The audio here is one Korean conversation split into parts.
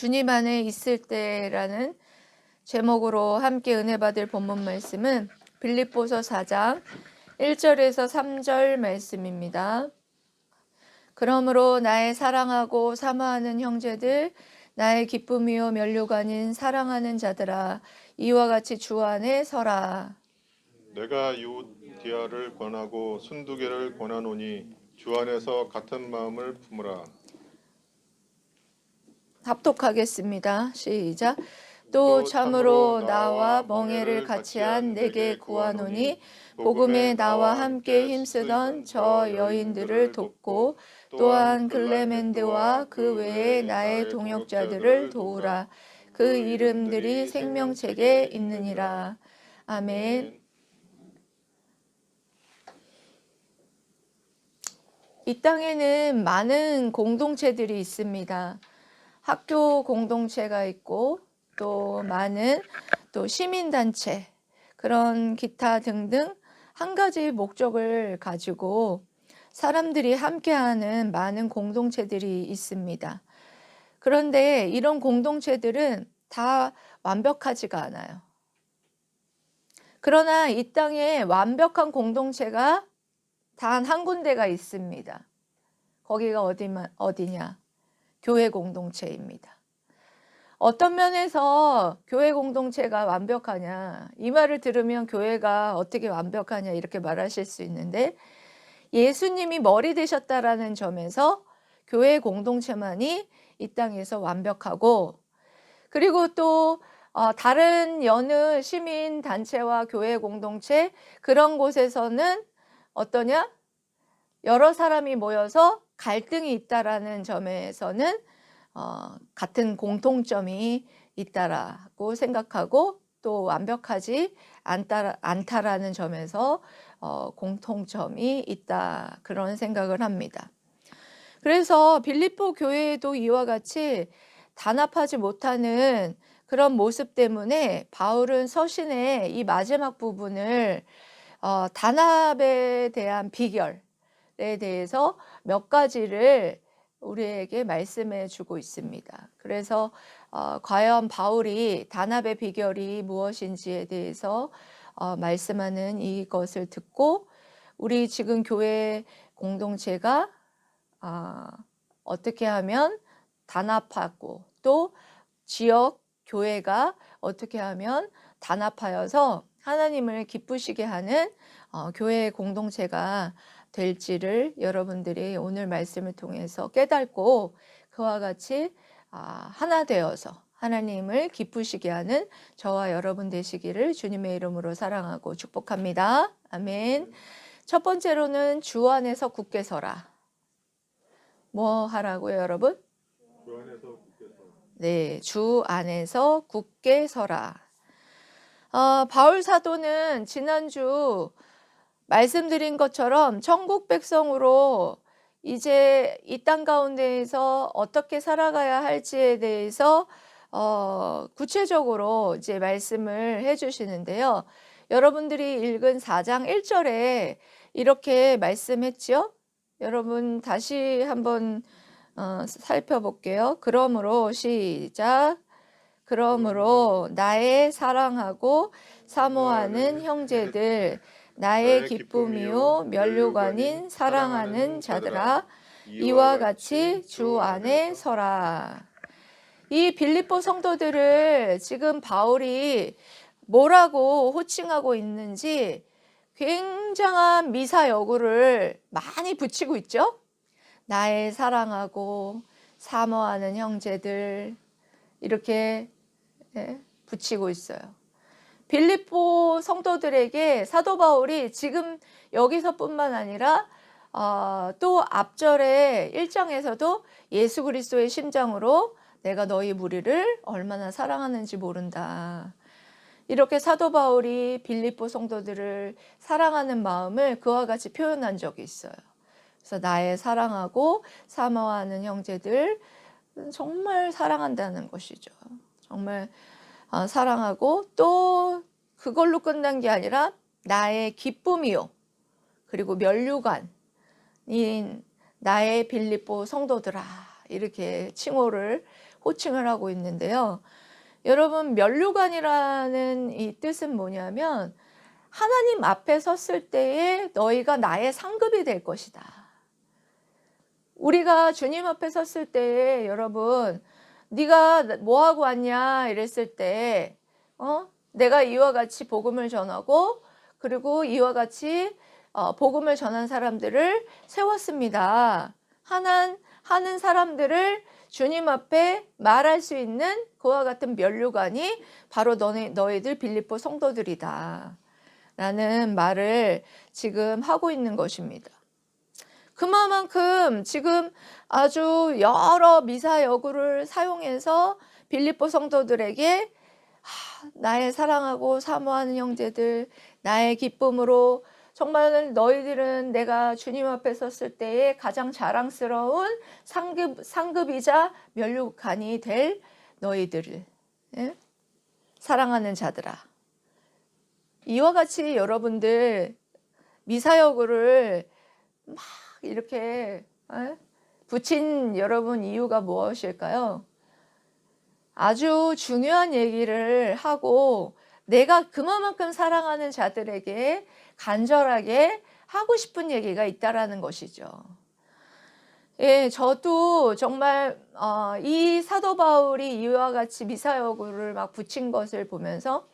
주님 안에 있을 때라는 제목으로 함께 은혜 받을 본문 말씀은 빌립보서 4장 1절에서 3절 말씀입니다. 그러므로 나의 사랑하고 사모하는 형제들, 나의 기쁨이요 면류관인 사랑하는 자들아, 이와 같이 주 안에 서라. 내가 유디아를 권하고 순두개를 권하노니 주 안에서 같은 마음을 품으라. 합독하겠습니다. 시작. 또 참으로 나와 멍에를 같이 한 내게 구하노니 복음에 나와 함께 힘쓰던 저 여인들을 돕고 또한 클레멘드와 그 외에 나의 동역자들을 도우라. 그 이름들이 생명책에 있느니라. 아멘. 이 땅에는 많은 공동체들이 있습니다. 학교 공동체가 있고 또 많은 또 시민단체, 그런 기타 등등 한 가지 목적을 가지고 사람들이 함께하는 많은 공동체들이 있습니다. 그런데 이런 공동체들은 다 완벽하지가 않아요. 그러나 이 땅에 완벽한 공동체가 단 한 군데가 있습니다. 거기가 어디냐? 교회 공동체입니다. 어떤 면에서 교회 공동체가 완벽하냐, 이 말을 들으면 교회가 어떻게 완벽하냐 이렇게 말하실 수 있는데, 예수님이 머리 되셨다라는 점에서 교회 공동체만이 이 땅에서 완벽하고, 그리고 또 다른 여느 시민 단체와 교회 공동체, 그런 곳에서는 어떠냐? 여러 사람이 모여서 갈등이 있다라는 점에서는 같은 공통점이 있다라고 생각하고, 또 완벽하지 않다라는 점에서 공통점이 있다, 그런 생각을 합니다. 그래서 빌립보 교회에도 이와 같이 단합하지 못하는 그런 모습 때문에 바울은 서신의 이 마지막 부분을 단합에 대한 비결에 대해서 몇 가지를 우리에게 말씀해 주고 있습니다. 그래서 과연 바울이 단합의 비결이 무엇인지에 대해서 말씀하는 이것을 듣고, 우리 지금 교회 공동체가 어떻게 하면 단합하고, 또 지역 교회가 어떻게 하면 단합하여서 하나님을 기쁘시게 하는 교회 공동체가 될지를 여러분들이 오늘 말씀을 통해서 깨닫고, 그와 같이 하나 되어서 하나님을 기쁘시게 하는 저와 여러분 되시기를 주님의 이름으로 사랑하고 축복합니다. 아멘. 첫 번째로는 주 안에서 굳게 서라. 뭐 하라고요, 여러분? 주 안에서 굳게 서라. 네, 주 안에서 굳게 서라. 바울 사도는 지난주 말씀드린 것처럼 천국 백성으로 이제 이 땅 가운데에서 어떻게 살아가야 할지에 대해서 구체적으로 이제 말씀을 해주시는데요. 여러분들이 읽은 4장 1절에 이렇게 말씀했죠. 여러분 다시 한번 살펴볼게요. 그러므로 시작. 그러므로 나의 사랑하고 사모하는 형제들, 나의 기쁨이요 면류관인 사랑하는 자들아, 이와 같이 주 안에 서라. 이 빌립보 성도들을 지금 바울이 뭐라고 호칭하고 있는지 굉장한 미사여구를 많이 붙이고 있죠. 나의 사랑하고 사모하는 형제들, 이렇게 붙이고 있어요. 빌립보 성도들에게 사도 바울이 지금 여기서뿐만 아니라 또 앞절의 1장에서도 예수 그리스도의 심장으로 내가 너희 무리를 얼마나 사랑하는지 모른다, 이렇게 사도 바울이 빌립보 성도들을 사랑하는 마음을 그와 같이 표현한 적이 있어요. 그래서 나의 사랑하고 사모하는 형제들, 정말 사랑한다는 것이죠. 정말 사랑하고, 또 그걸로 끝난 게 아니라 나의 기쁨이요, 그리고 면류관인 나의 빌립보 성도들아, 이렇게 칭호를 호칭을 하고 있는데요. 여러분, 면류관이라는 이 뜻은 뭐냐면 하나님 앞에 섰을 때에 너희가 나의 상급이 될 것이다. 우리가 주님 앞에 섰을 때에 여러분, 네가 뭐하고 왔냐 이랬을 때 내가 이와 같이 복음을 전하고 그리고 이와 같이 복음을 전한 사람들을 세웠습니다. 하는 사람들을 주님 앞에 말할 수 있는 그와 같은 면류관이 바로 너희들 빌립보 성도들이다 라는 말을 지금 하고 있는 것입니다. 그만큼 지금 아주 여러 미사여구를 사용해서 빌립보 성도들에게 나의 사랑하고 사모하는 형제들, 나의 기쁨으로 정말 너희들은 내가 주님 앞에 섰을 때에 가장 자랑스러운 상급이자 면류관이 될 너희들을 사랑하는 자들아. 이와 같이 여러분들 미사여구를 막 이렇게 붙인 여러분 이유가 무엇일까요? 아주 중요한 얘기를 하고 내가 그만큼 사랑하는 자들에게 간절하게 하고 싶은 얘기가 있다라는 것이죠. 예, 저도 정말 이 사도 바울이 이와 같이 미사여구를 막 붙인 것을 보면서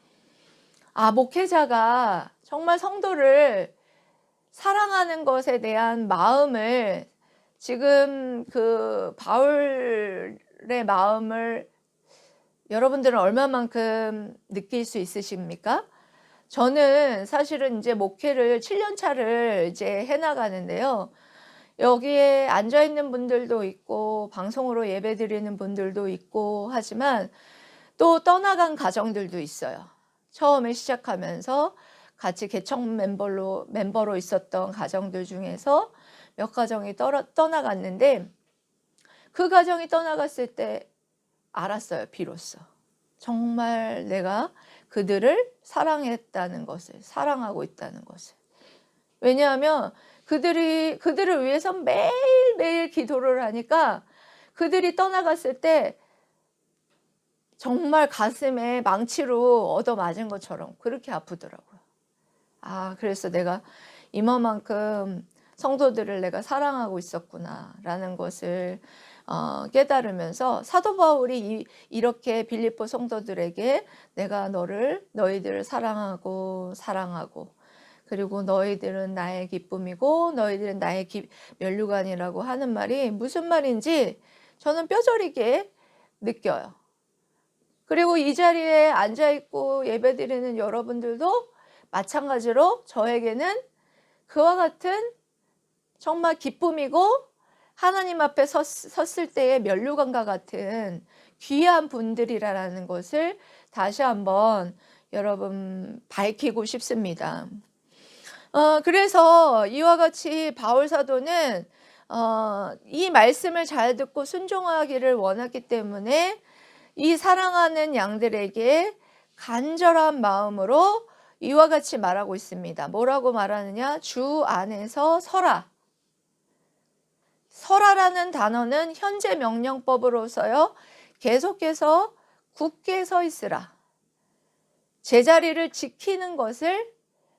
목회자가 정말 성도를 사랑하는 것에 대한 마음을 지금 그 바울의 마음을 여러분들은 얼마만큼 느낄 수 있으십니까? 저는 사실은 이제 목회를 7년 차를 이제 해나가는데요. 여기에 앉아 있는 분들도 있고 방송으로 예배 드리는 분들도 있고 하지만 또 떠나간 가정들도 있어요. 처음에 시작하면서 같이 개척 멤버로 있었던 가정들 중에서 몇 가정이 떠나갔는데 그 가정이 떠나갔을 때 알았어요. 비로소 정말 내가 그들을 사랑했다는 것을, 사랑하고 있다는 것을. 왜냐하면 그들을 위해서 매일매일 기도를 하니까 그들이 떠나갔을 때 정말 가슴에 망치로 얻어맞은 것처럼 그렇게 아프더라고요. 그래서 내가 이만큼 성도들을 내가 사랑하고 있었구나라는 것을 깨달으면서 사도 바울이 이렇게 빌립보 성도들에게 내가 너희들을 사랑하고 그리고 너희들은 나의 기쁨이고 너희들은 나의 면류관이라고 하는 말이 무슨 말인지 저는 뼈저리게 느껴요. 그리고 이 자리에 앉아있고 예배드리는 여러분들도 마찬가지로 저에게는 그와 같은 정말 기쁨이고 하나님 앞에 섰을 때의 면류관과 같은 귀한 분들이라는 것을 다시 한번 여러분 밝히고 싶습니다. 그래서 이와 같이 바울 사도는 이 말씀을 잘 듣고 순종하기를 원했기 때문에 이 사랑하는 양들에게 간절한 마음으로 이와 같이 말하고 있습니다. 뭐라고 말하느냐? 주 안에서 서라. 서라라는 단어는 현재 명령법으로서요. 계속해서 굳게 서 있으라. 제자리를 지키는 것을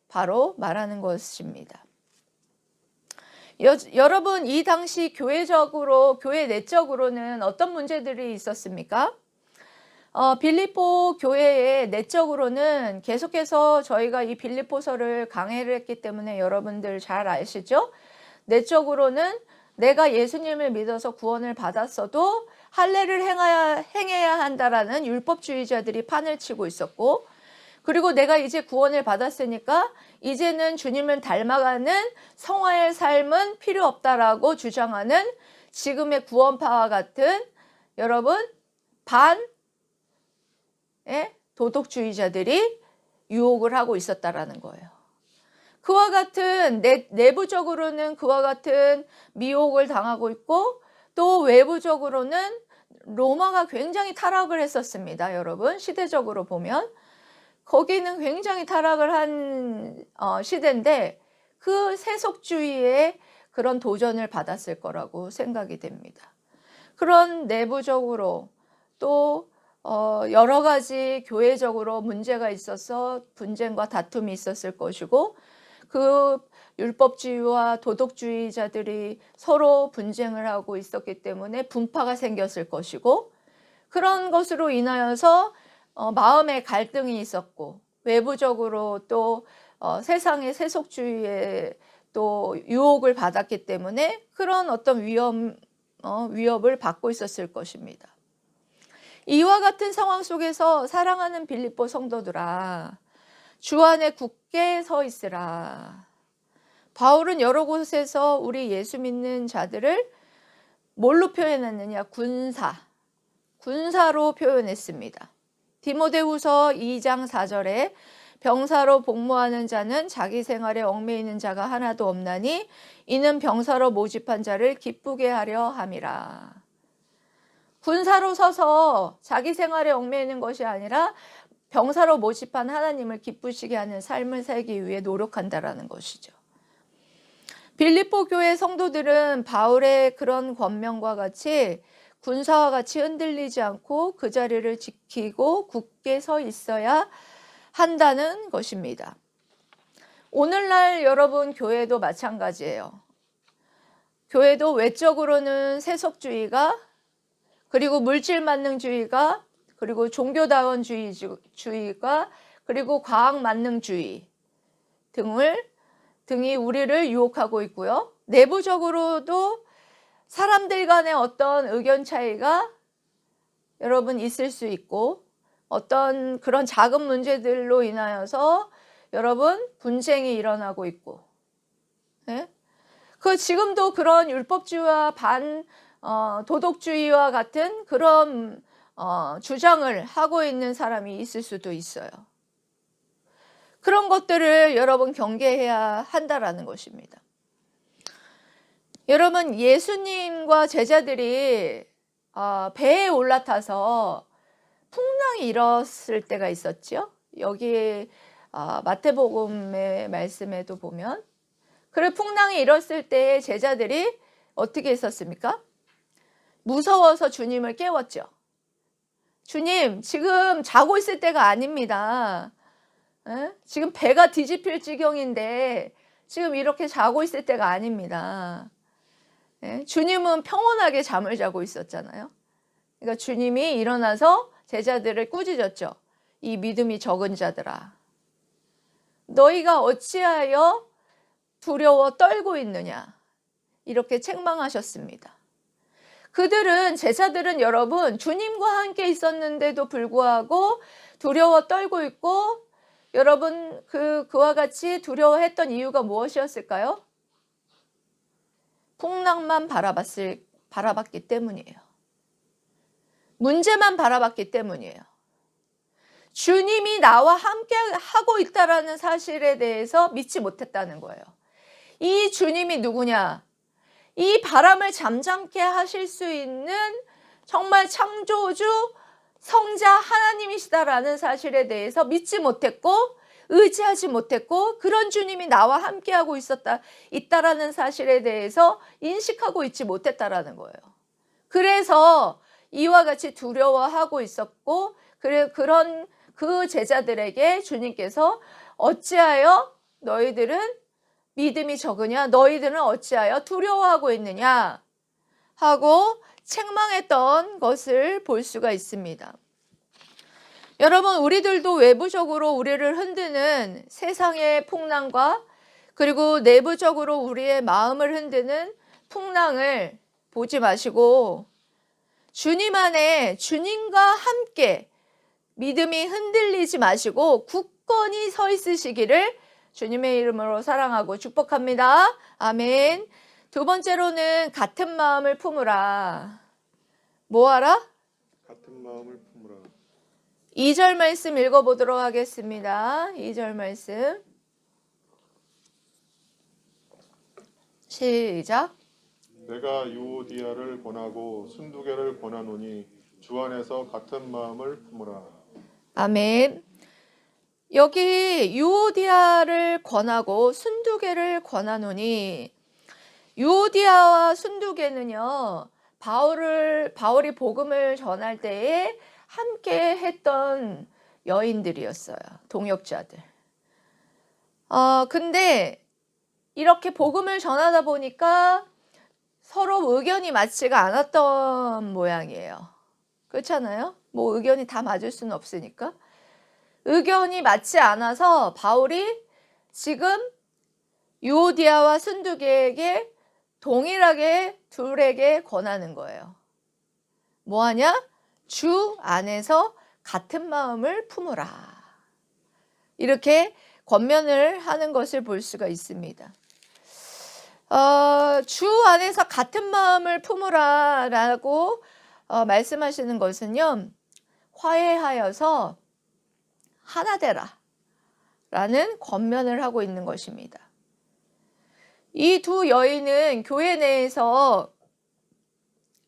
바로 말하는 것입니다. 여러분, 이 당시 교회 내적으로는 어떤 문제들이 있었습니까? 빌립보 교회의 내적으로는 계속해서 저희가 이 빌립보서를 강해를 했기 때문에 여러분들 잘 아시죠? 내적으로는 내가 예수님을 믿어서 구원을 받았어도 할례를 행해야 한다라는 율법주의자들이 판을 치고 있었고, 그리고 내가 이제 구원을 받았으니까 이제는 주님을 닮아가는 성화의 삶은 필요 없다라고 주장하는 지금의 구원파와 같은 여러분 도덕주의자들이 유혹을 하고 있었다라는 거예요. 그와 같은 내부적으로는 그와 같은 미혹을 당하고 있고 또 외부적으로는 로마가 굉장히 타락을 했었습니다. 여러분, 시대적으로 보면 거기는 굉장히 타락을 한 시대인데 그 세속주의의 그런 도전을 받았을 거라고 생각이 됩니다. 그런 내부적으로 또 여러 가지 교회적으로 문제가 있어서 분쟁과 다툼이 있었을 것이고 그 율법주의와 도덕주의자들이 서로 분쟁을 하고 있었기 때문에 분파가 생겼을 것이고 그런 것으로 인하여서 마음의 갈등이 있었고 외부적으로 또 세상의 세속주의에 또 유혹을 받았기 때문에 그런 어떤 위협을 받고 있었을 것입니다. 이와 같은 상황 속에서 사랑하는 빌립보 성도들아, 주 안에 굳게 서 있으라. 바울은 여러 곳에서 우리 예수 믿는 자들을 뭘로 표현했느냐? 군사로 표현했습니다. 디모데후서 2장 4절에 병사로 복무하는 자는 자기 생활에 얽매이는 자가 하나도 없나니 이는 병사로 모집한 자를 기쁘게 하려 함이라. 군사로 서서 자기 생활에 얽매이는 것이 아니라 병사로 모집한 하나님을 기쁘시게 하는 삶을 살기 위해 노력한다라는 것이죠. 빌립보 교회 성도들은 바울의 그런 권면과 같이 군사와 같이 흔들리지 않고 그 자리를 지키고 굳게 서 있어야 한다는 것입니다. 오늘날 여러분 교회도 마찬가지예요. 교회도 외적으로는 세속주의가 그리고 물질만능주의가 그리고 종교다원주의가 그리고 과학만능주의 등이 우리를 유혹하고 있고요. 내부적으로도 사람들 간의 어떤 의견 차이가 여러분 있을 수 있고 어떤 그런 작은 문제들로 인하여서 여러분 분쟁이 일어나고 있고 네? 지금도 그런 율법주의와 도덕주의와 같은 그런 주장을 하고 있는 사람이 있을 수도 있어요. 그런 것들을 여러분 경계해야 한다라는 것입니다. 여러분 예수님과 제자들이 배에 올라타서 풍랑이 일었을 때가 있었죠. 여기 마태복음의 말씀에도 보면 그래 풍랑이 일었을 때 제자들이 어떻게 했었습니까? 무서워서 주님을 깨웠죠. 주님 지금 자고 있을 때가 아닙니다. 지금 배가 뒤집힐 지경인데 지금 이렇게 자고 있을 때가 아닙니다. 주님은 평온하게 잠을 자고 있었잖아요. 그러니까 주님이 일어나서 제자들을 꾸짖었죠. 이 믿음이 적은 자들아, 너희가 어찌하여 두려워 떨고 있느냐, 이렇게 책망하셨습니다. 제자들은 여러분 주님과 함께 있었는데도 불구하고 두려워 떨고 있고 여러분 그와 같이 두려워했던 이유가 무엇이었을까요? 풍랑만 바라봤기 때문이에요. 문제만 바라봤기 때문이에요. 주님이 나와 함께 하고 있다라는 사실에 대해서 믿지 못했다는 거예요. 이 주님이 누구냐? 이 바람을 잠잠케 하실 수 있는 정말 창조주 성자 하나님이시다라는 사실에 대해서 믿지 못했고 의지하지 못했고 그런 주님이 나와 함께하고 있다라는 사실에 대해서 인식하고 있지 못했다라는 거예요. 그래서 이와 같이 두려워하고 있었고 그런 그 제자들에게 주님께서 어찌하여 너희들은 믿음이 적으냐? 너희들은 어찌하여 두려워하고 있느냐? 하고 책망했던 것을 볼 수가 있습니다. 여러분 우리들도 외부적으로 우리를 흔드는 세상의 풍랑과 그리고 내부적으로 우리의 마음을 흔드는 풍랑을 보지 마시고 주님 안에 주님과 함께 믿음이 흔들리지 마시고 굳건히 서 있으시기를 주님의 이름으로 사랑하고 축복합니다. 아멘. 두 번째로는 같은 마음을 품으라. 뭐하라? 같은 마음을 품으라. 2절 말씀 읽어보도록 하겠습니다. 2절 말씀 시작. 내가 유오디아를 권하고 순두개를 권하노니 주 안에서 같은 마음을 품으라. 아멘. 여기 유오디아를 권하고 순두개를 권하노니 유오디아와 순두개는요 바울이 복음을 전할 때에 함께 했던 여인들이었어요. 동역자들. 근데 이렇게 복음을 전하다 보니까 서로 의견이 맞지가 않았던 모양이에요. 그렇잖아요? 뭐 의견이 다 맞을 수는 없으니까. 의견이 맞지 않아서 바울이 지금 유오디아와 순두계에게 동일하게 둘에게 권하는 거예요. 뭐하냐? 주 안에서 같은 마음을 품으라. 이렇게 권면을 하는 것을 볼 수가 있습니다. 주 안에서 같은 마음을 품으라 라고 말씀하시는 것은요, 화해하여서 하나 되라 라는 권면을 하고 있는 것입니다. 이 두 여인은 교회 내에서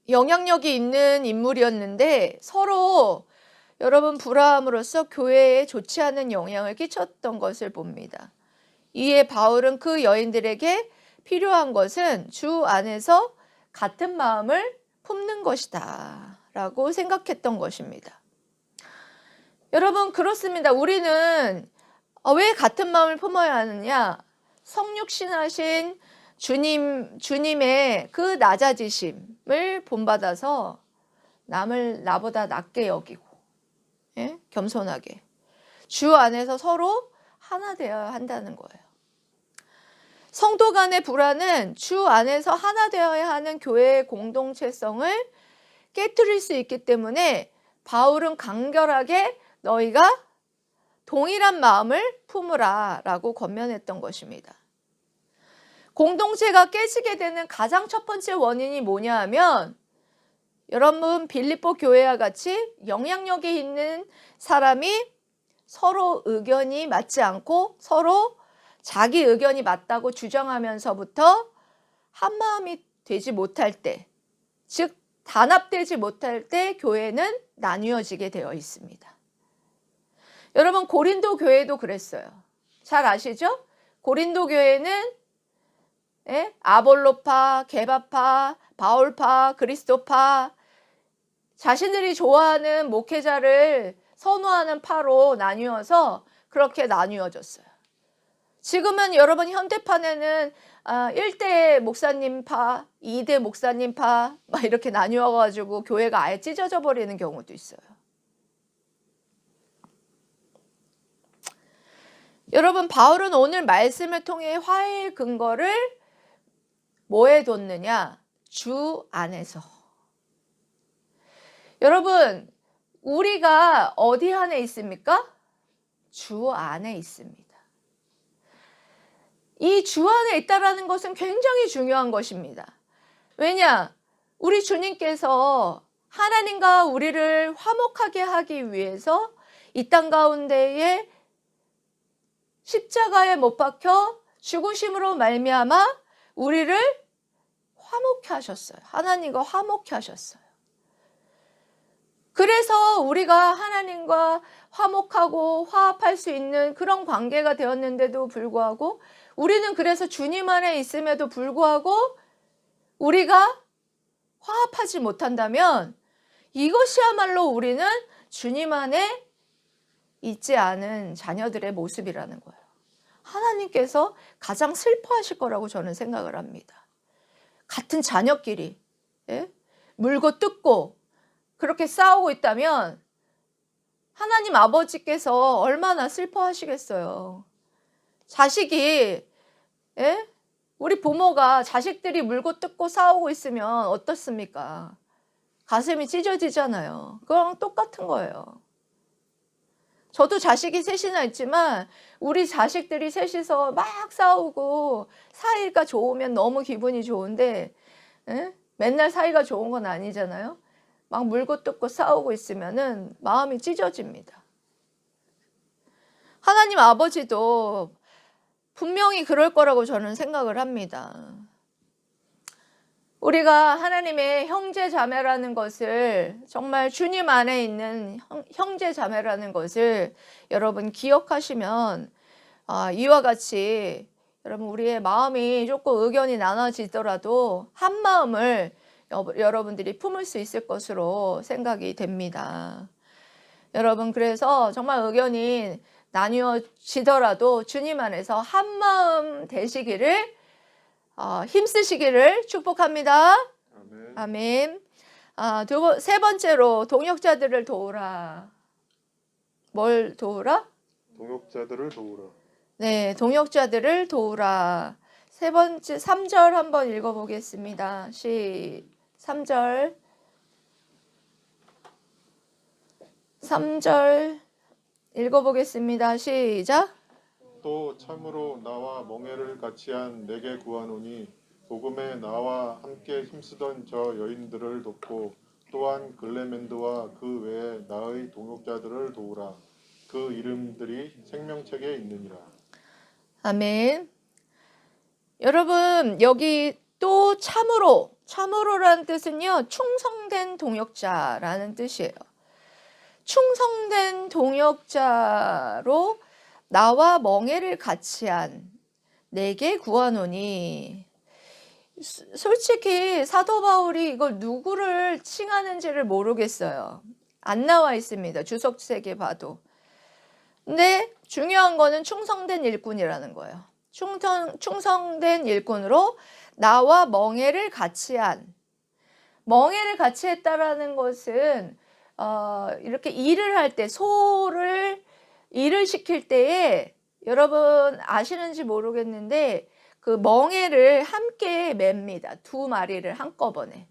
영향력이 있는 인물이었는데 서로 여러분 불화함으로써 교회에 좋지 않은 영향을 끼쳤던 것을 봅니다. 이에 바울은 그 여인들에게 필요한 것은 주 안에서 같은 마음을 품는 것이다 라고 생각했던 것입니다. 여러분 그렇습니다. 우리는 왜 같은 마음을 품어야 하느냐? 성육신하신 주님의 그 낮아지심을 본받아서 남을 나보다 낮게 여기고, 예? 겸손하게 주 안에서 서로 하나 되어야 한다는 거예요. 성도 간의 불화는 주 안에서 하나 되어야 하는 교회의 공동체성을 깨트릴 수 있기 때문에 바울은 간결하게 너희가 동일한 마음을 품으라 라고 권면했던 것입니다. 공동체가 깨지게 되는 가장 첫 번째 원인이 뭐냐 하면, 여러분 빌립보 교회와 같이 영향력이 있는 사람이 서로 의견이 맞지 않고 서로 자기 의견이 맞다고 주장하면서부터 한마음이 되지 못할 때, 즉 단합되지 못할 때 교회는 나뉘어지게 되어 있습니다. 여러분 고린도 교회도 그랬어요. 잘 아시죠? 고린도 교회는 아볼로파, 게바파, 바울파, 그리스도파, 자신들이 좋아하는 목회자를 선호하는 파로 나뉘어서 그렇게 나뉘어졌어요. 지금은 여러분 현대판에는 1대 목사님파, 2대 목사님파 막 이렇게 나뉘어가지고 교회가 아예 찢어져 버리는 경우도 있어요. 여러분 바울은 오늘 말씀을 통해 화해의 근거를 뭐에 뒀느냐? 주 안에서. 여러분 우리가 어디 안에 있습니까? 주 안에 있습니다. 이 주 안에 있다라는 것은 굉장히 중요한 것입니다. 왜냐? 우리 주님께서 하나님과 우리를 화목하게 하기 위해서 이 땅 가운데에 십자가에 못 박혀 죽으심으로 말미암아 우리를 화목케 하셨어요. 하나님과 화목케 하셨어요. 그래서 우리가 하나님과 화목하고 화합할 수 있는 그런 관계가 되었는데도 불구하고, 우리는 그래서 주님 안에 있음에도 불구하고 우리가 화합하지 못한다면 이것이야말로 우리는 주님 안에 있지 않은 자녀들의 모습이라는 거예요. 하나님께서 가장 슬퍼하실 거라고 저는 생각을 합니다. 같은 자녀끼리 물고 뜯고 그렇게 싸우고 있다면 하나님 아버지께서 얼마나 슬퍼하시겠어요. 자식이 우리 부모가 자식들이 물고 뜯고 싸우고 있으면 어떻습니까? 가슴이 찢어지잖아요. 그거랑 똑같은 거예요. 저도 자식이 셋이나 있지만 우리 자식들이 셋이서 막 싸우고 사이가 좋으면 너무 기분이 좋은데 맨날 사이가 좋은 건 아니잖아요. 막 물고 뜯고 싸우고 있으면은 마음이 찢어집니다. 하나님 아버지도 분명히 그럴 거라고 저는 생각을 합니다. 우리가 하나님의 형제 자매라는 것을, 정말 주님 안에 있는 형제 자매라는 것을 여러분 기억하시면 이와 같이 여러분 우리의 마음이 조금 의견이 나눠지더라도 한 마음을 여러분들이 품을 수 있을 것으로 생각이 됩니다. 여러분, 그래서 정말 의견이 나뉘어지더라도 주님 안에서 한마음 되시기를 힘쓰시기를 축복합니다. 아멘. 아멘. 세 번째로 동역자들을 도우라. 뭘 도우라? 동역자들을 도우라. 네, 동역자들을 도우라. 세 번째 3절 한번 읽어보겠습니다. 3절 3절 읽어보겠습니다. 시작. 또 참으로 나와 멍에를 같이 한 내게 구하노니 복음에 나와 함께 힘쓰던 저 여인들을 돕고 또한 글레멘드와 그 외에 나의 동역자들을 도우라. 그 이름들이 생명책에 있느니라. 아멘. 여러분, 여기 또 참으로라는 뜻은요, 충성된 동역자라는 뜻이에요. 충성된 동역자로 나와 멍에를 같이 한 내게 구하노니. 솔직히 사도 바울이 이걸 누구를 칭하는지를 모르겠어요. 안 나와 있습니다. 주석책에 봐도. 근데 중요한 거는 충성된 일꾼이라는 거예요. 충성된 일꾼으로 나와 멍에를 같이 한. 멍에를 같이 했다라는 것은 이렇게 일을 할 때, 일을 시킬 때에 여러분 아시는지 모르겠는데 그 멍에를 함께 맵니다. 두 마리를 한꺼번에.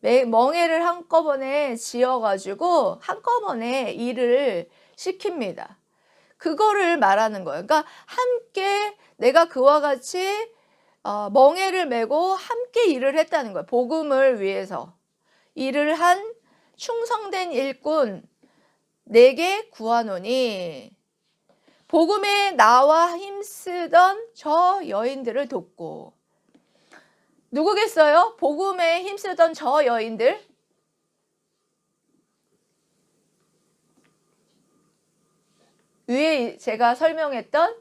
멍에를 한꺼번에 지어가지고 한꺼번에 일을 시킵니다. 그거를 말하는 거예요. 그러니까 함께 내가 그와 같이 멍에를 메고 함께 일을 했다는 거예요. 복음을 위해서 일을 한 충성된 일꾼 내게 구하노니. 복음에 나와 힘쓰던 저 여인들을 돕고. 누구겠어요? 복음에 힘쓰던 저 여인들? 위에 제가 설명했던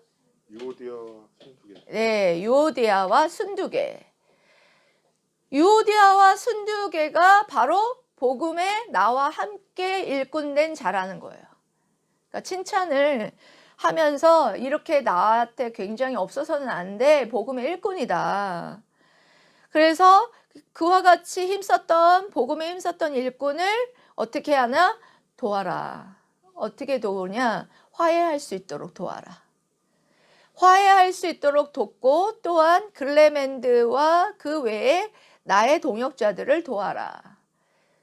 유오디아와 순두개. 네, 유오디아와 순두개. 유오디아와 순두개가 바로 복음에 나와 함께 일꾼된 자라는 거예요. 그러니까 칭찬을 하면서 이렇게 나한테 굉장히 없어서는 안 돼. 복음의 일꾼이다. 그래서 그와 같이 복음에 힘썼던 일꾼을 어떻게 하나? 도와라. 어떻게 도우냐? 화해할 수 있도록 도와라. 화해할 수 있도록 돕고 또한 글레멘드와 그 외에 나의 동역자들을 도와라.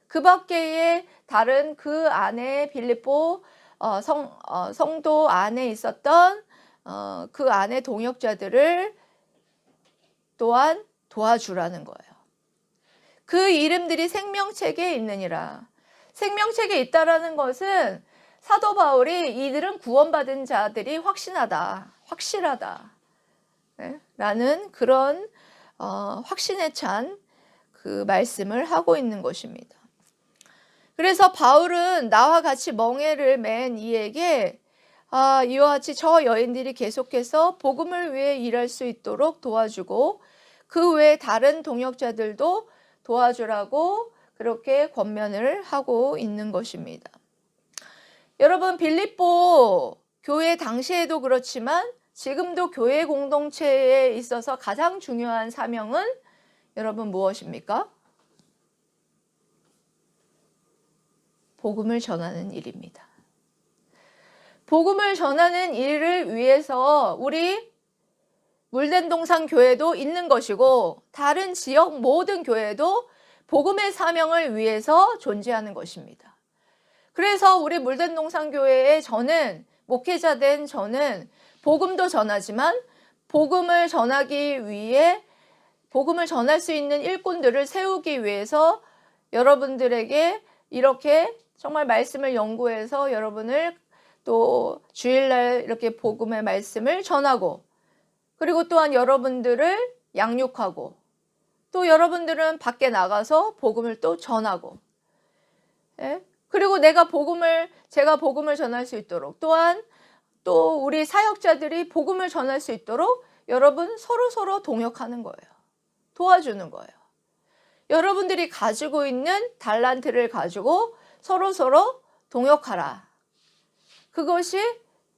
그 밖에 다른 그 안에 빌립보 성도 안에 있었던 그 안에 동역자들을 또한 도와주라는 거예요. 그 이름들이 생명책에 있느니라. 생명책에 있다라는 것은 사도 바울이 이들은 구원받은 자들이 확실하다. 네? 라는 그런 확신에 찬 그 말씀을 하고 있는 것입니다. 그래서 바울은 나와 같이 멍에를 맨 이에게 이와 같이 저 여인들이 계속해서 복음을 위해 일할 수 있도록 도와주고 그 외에 다른 동역자들도 도와주라고 그렇게 권면을 하고 있는 것입니다. 여러분, 빌립보 교회 당시에도 그렇지만 지금도 교회 공동체에 있어서 가장 중요한 사명은 여러분 무엇입니까? 복음을 전하는 일입니다. 복음을 전하는 일을 위해서 우리 물된동산 교회도 있는 것이고 다른 지역 모든 교회도 복음의 사명을 위해서 존재하는 것입니다. 그래서 우리 물된동산 교회에 목회자된 저는 복음도 전하지만 복음을 전하기 위해 복음을 전할 수 있는 일꾼들을 세우기 위해서 여러분들에게 이렇게 정말 말씀을 연구해서 여러분을 또 주일날 이렇게 복음의 말씀을 전하고 그리고 또한 여러분들을 양육하고 또 여러분들은 밖에 나가서 복음을 또 전하고 그리고 제가 복음을 전할 수 있도록 또한 또 우리 사역자들이 복음을 전할 수 있도록 여러분 서로 동역하는 거예요. 도와주는 거예요. 여러분들이 가지고 있는 달란트를 가지고 서로 동역하라. 그것이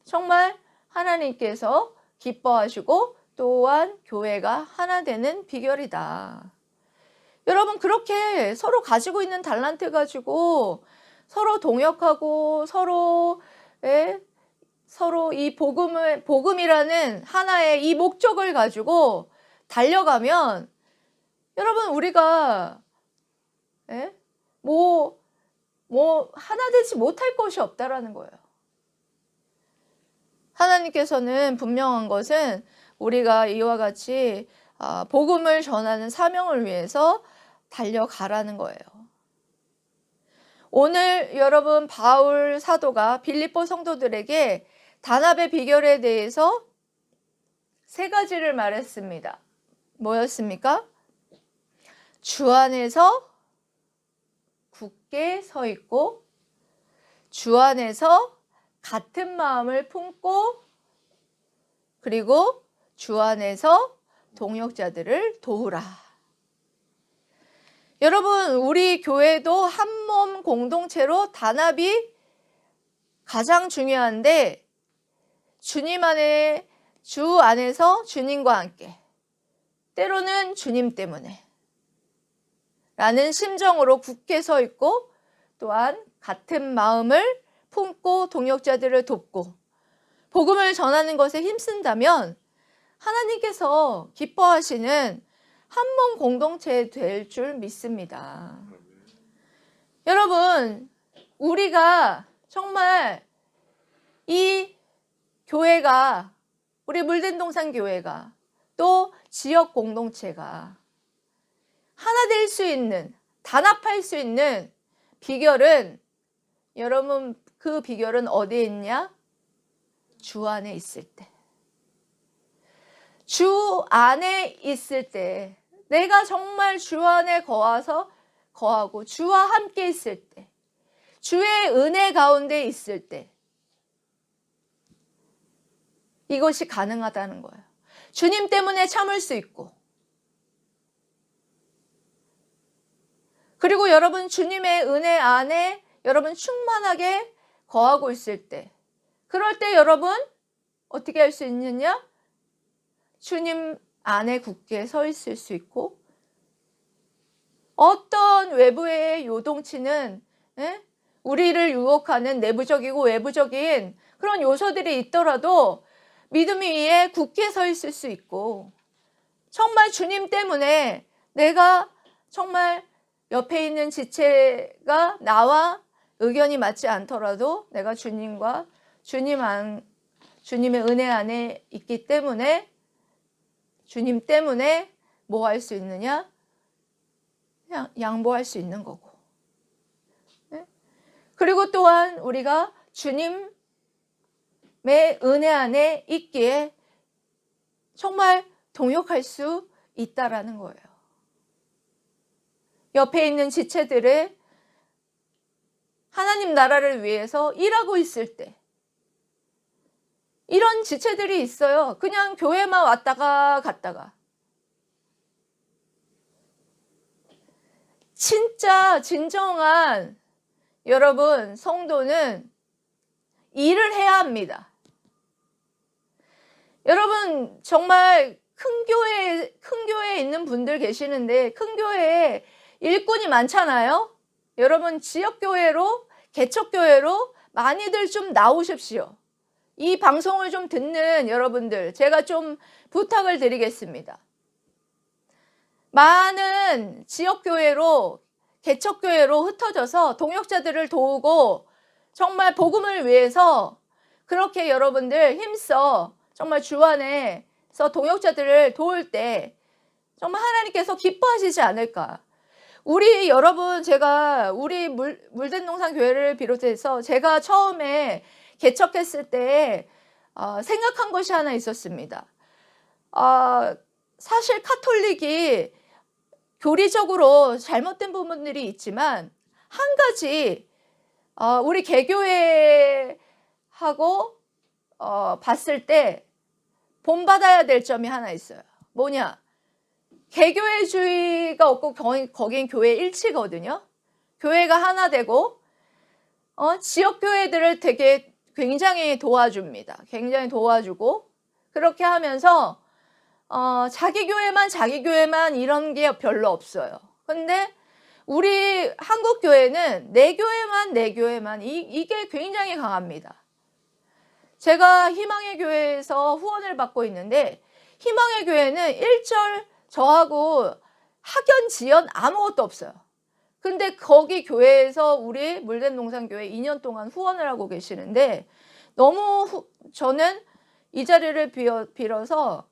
정말 하나님께서 기뻐하시고 또한 교회가 하나 되는 비결이다. 여러분, 그렇게 서로 가지고 있는 달란트 가지고 서로 동역하고 서로 이 복음이라는 하나의 이 목적을 가지고 달려가면 여러분, 우리가 하나 되지 못할 것이 없다라는 거예요. 하나님께서는 분명한 것은 우리가 이와 같이 복음을 전하는 사명을 위해서 달려가라는 거예요. 오늘 여러분, 바울 사도가 빌립보 성도들에게 단합의 비결에 대해서 3가지를 말했습니다. 뭐였습니까? 주 안에서 굳게 서 있고, 주 안에서 같은 마음을 품고, 그리고 주 안에서 동역자들을 도우라. 여러분, 우리 교회도 한 몸 공동체로 단합이 가장 중요한데, 주 안에서 주님과 함께, 때로는 주님 때문에 라는 심정으로 굳게 서 있고, 또한 같은 마음을 품고 동역자들을 돕고 복음을 전하는 것에 힘쓴다면 하나님께서 기뻐하시는 한 몸 공동체 될 줄 믿습니다. 여러분, 우리가 정말 이 교회가, 우리 물된동산 교회가, 또 지역 공동체가 하나 될 수 있는, 단합할 수 있는 비결은, 여러분, 그 비결은 어디에 있냐? 주 안에 있을 때. 주 안에 있을 때, 내가 정말 주 안에 거하고 주와 함께 있을 때, 주의 은혜 가운데 있을 때, 이것이 가능하다는 거예요. 주님 때문에 참을 수 있고, 그리고 여러분, 주님의 은혜 안에 여러분 충만하게 거하고 있을 때, 그럴 때 여러분 어떻게 할 수 있느냐? 주님 안에 굳게 서 있을 수 있고, 어떤 외부의 요동치는 우리를 유혹하는 내부적이고 외부적인 그런 요소들이 있더라도 믿음 위에 굳게 서 있을 수 있고, 정말 주님 때문에 내가 정말 옆에 있는 지체가 나와 의견이 맞지 않더라도 내가 주님의 은혜 안에 있기 때문에, 주님 때문에 뭐 할 수 있느냐? 그냥 양보할 수 있는 거고. 그리고 또한 우리가 주님의 은혜 안에 있기에 정말 동역할 수 있다라는 거예요. 옆에 있는 지체들의 하나님 나라를 위해서 일하고 있을 때, 이런 지체들이 있어요. 그냥 교회만 왔다가 갔다가. 진짜 진정한 여러분 성도는 일을 해야 합니다. 여러분, 정말 큰 교회에 있는 분들 계시는데, 큰 교회에 일꾼이 많잖아요. 여러분, 지역교회로, 개척교회로 많이들 좀 나오십시오. 이 방송을 좀 듣는 여러분들, 제가 좀 부탁을 드리겠습니다. 많은 지역교회로, 개척교회로 흩어져서 동역자들을 도우고 정말 복음을 위해서 그렇게 여러분들 힘써 정말 주 안에서 동역자들을 도울 때 정말 하나님께서 기뻐하시지 않을까. 우리 여러분, 제가 우리 물된동산 교회를 비롯해서 제가 처음에 개척했을 때 생각한 것이 하나 있었습니다. 사실 카톨릭이 교리적으로 잘못된 부분들이 있지만 한 가지 우리 개교회하고 봤을 때 본받아야 될 점이 하나 있어요. 뭐냐? 개교회주의가 없고 거긴 교회 일치거든요. 교회가 하나 되고 지역 교회들을 되게 굉장히 도와줍니다. 굉장히 도와주고 그렇게 하면서 자기 교회만 이런 게 별로 없어요. 근데 우리 한국 교회는 내 교회만 이게 굉장히 강합니다. 제가 희망의 교회에서 후원을 받고 있는데 희망의 교회는 일절 저하고 학연 지연 아무것도 없어요. 근데 거기 교회에서 우리 물된 농산교회 2년 동안 후원을 하고 계시는데 너무 저는 이 자리를 빌어서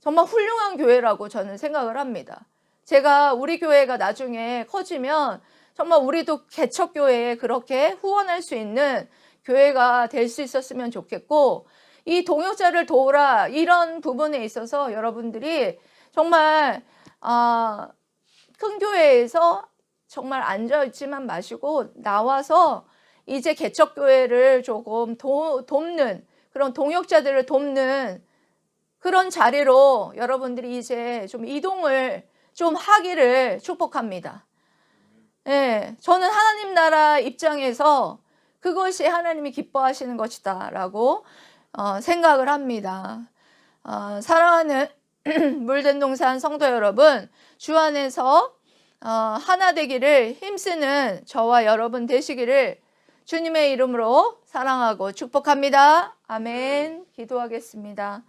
정말 훌륭한 교회라고 저는 생각을 합니다. 제가 우리 교회가 나중에 커지면 정말 우리도 개척교회에 그렇게 후원할 수 있는 교회가 될 수 있었으면 좋겠고 이 동역자를 도우라 이런 부분에 있어서 여러분들이 정말 큰 교회에서 정말 앉아있지만 마시고 나와서 이제 개척교회를 조금 돕는 그런 동역자들을 돕는 그런 자리로 여러분들이 이제 좀 이동을 좀 하기를 축복합니다. 예, 저는 하나님 나라 입장에서 그것이 하나님이 기뻐하시는 것이다 라고 생각을 합니다. 사랑하는 물된 농산 성도 여러분, 주 안에서 하나 되기를 힘쓰는 저와 여러분 되시기를 주님의 이름으로 사랑하고 축복합니다. 아멘. 기도하겠습니다.